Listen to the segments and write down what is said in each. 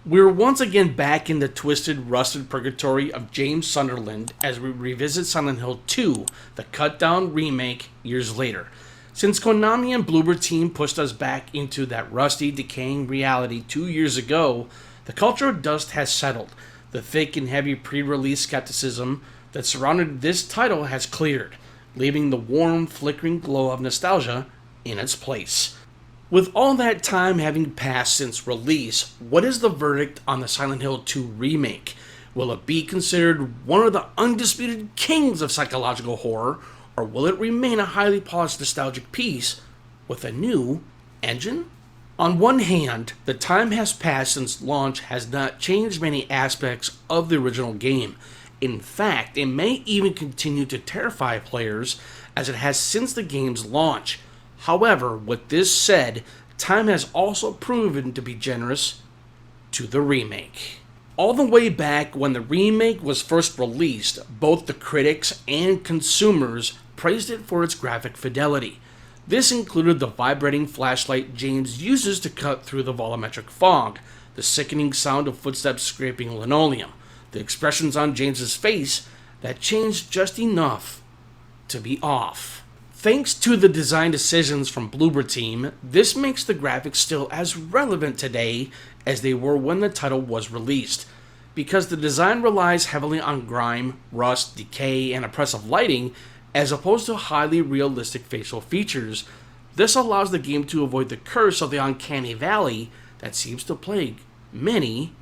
We're once again back in the twisted, rusted purgatory of James Sunderland as we revisit Silent Hill 2, the cut-down remake, years later. Since Konami and Bloober Team pushed us back into that rusty, decaying reality 2 years ago, the cultural dust has settled. The thick and heavy pre-release skepticism that surrounded this title has cleared, leaving the warm, flickering glow of nostalgia in its place. With all that time having passed since release, what is the verdict on the Silent Hill 2 remake? Will it be considered one of the undisputed kings of psychological horror, or will it remain a highly polished nostalgic piece with a new engine? On one hand, the time has passed since launch has not changed many aspects of the original game. In fact, it may even continue to terrify players as it has since the game's launch. However, with this said, time has also proven to be generous to the remake. All the way back when the remake was first released, both the critics and consumers praised it for its graphic fidelity. This included the vibrating flashlight James uses to cut through the volumetric fog, the sickening sound of footsteps scraping linoleum, the expressions on James's face that changed just enough to be off. Thanks to the design decisions from Bloober Team, this makes the graphics still as relevant today as they were when the title was released. Because the design relies heavily on grime, rust, decay, and oppressive lighting, as opposed to highly realistic facial features, this allows the game to avoid the curse of the uncanny valley that seems to plague many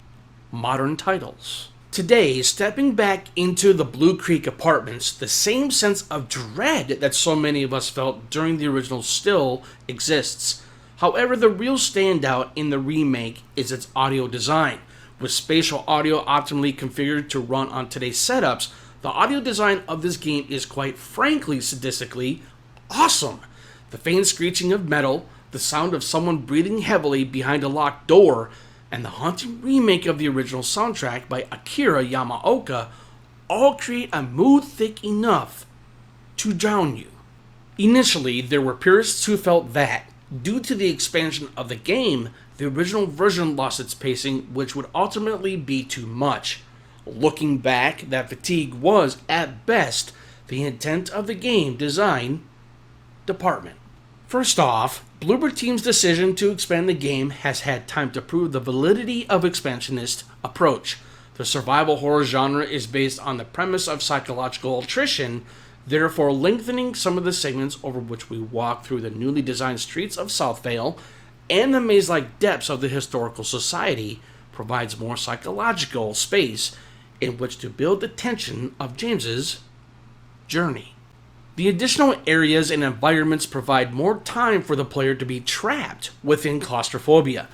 modern titles. Today, stepping back into the Blue Creek apartments, the same sense of dread that so many of us felt during the original still exists. However, the real standout in the remake is its audio design. With spatial audio optimally configured to run on today's setups, the audio design of this game is quite frankly sadistically awesome. The faint screeching of metal, the sound of someone breathing heavily behind a locked door, and the haunting remake of the original soundtrack by Akira Yamaoka all create a mood thick enough to drown you. Initially, there were purists who felt that, due to the expansion of the game, the original version lost its pacing, which would ultimately be too much. Looking back, that fatigue was, at best, the intent of the game design department. First off, Bloober Team's decision to expand the game has had time to prove the validity of expansionist approach. The survival horror genre is based on the premise of psychological attrition, therefore lengthening some of the segments over which we walk through the newly designed streets of Southvale and the maze-like depths of the historical society provides more psychological space in which to build the tension of James's journey. The additional areas and environments provide more time for the player to be trapped within claustrophobia.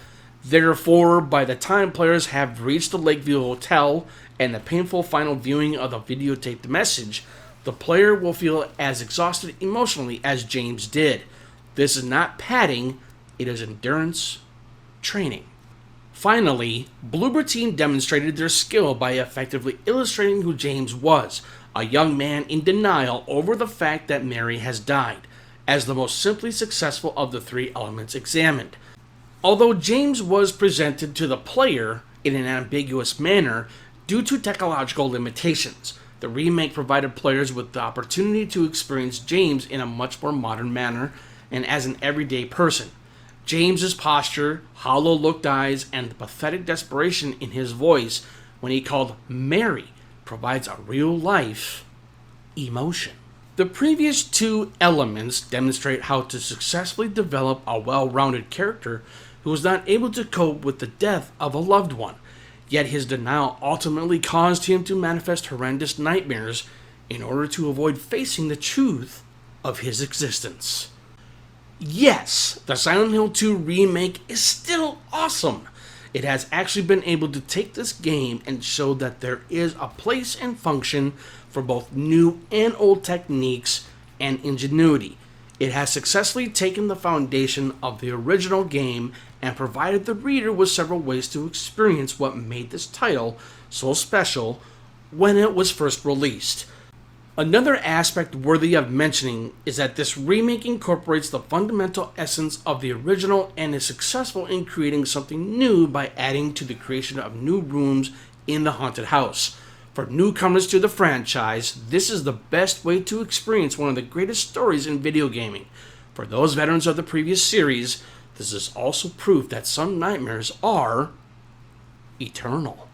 Therefore, by the time players have reached the Lakeview Hotel and the painful final viewing of the videotaped message, the player will feel as exhausted emotionally as James did. This is not padding, it is endurance training. Finally, Bloober Team demonstrated their skill by effectively illustrating who James was, a young man in denial over the fact that Mary has died, as the most simply successful of the three elements examined. Although James was presented to the player in an ambiguous manner due to technological limitations, the remake provided players with the opportunity to experience James in a much more modern manner and as an everyday person. James's posture, hollow-looked eyes, and the pathetic desperation in his voice when he called Mary provides a real-life emotion. The previous two elements demonstrate how to successfully develop a well-rounded character who was not able to cope with the death of a loved one, yet his denial ultimately caused him to manifest horrendous nightmares in order to avoid facing the truth of his existence. Yes, the Silent Hill 2 remake is still awesome. It has actually been able to take this game and show that there is a place and function for both new and old techniques and ingenuity. It has successfully taken the foundation of the original game and provided the reader with several ways to experience what made this title so special when it was first released. Another aspect worthy of mentioning is that this remake incorporates the fundamental essence of the original and is successful in creating something new by adding to the creation of new rooms in the haunted house. For newcomers to the franchise, this is the best way to experience one of the greatest stories in video gaming. For those veterans of the previous series, this is also proof that some nightmares are eternal.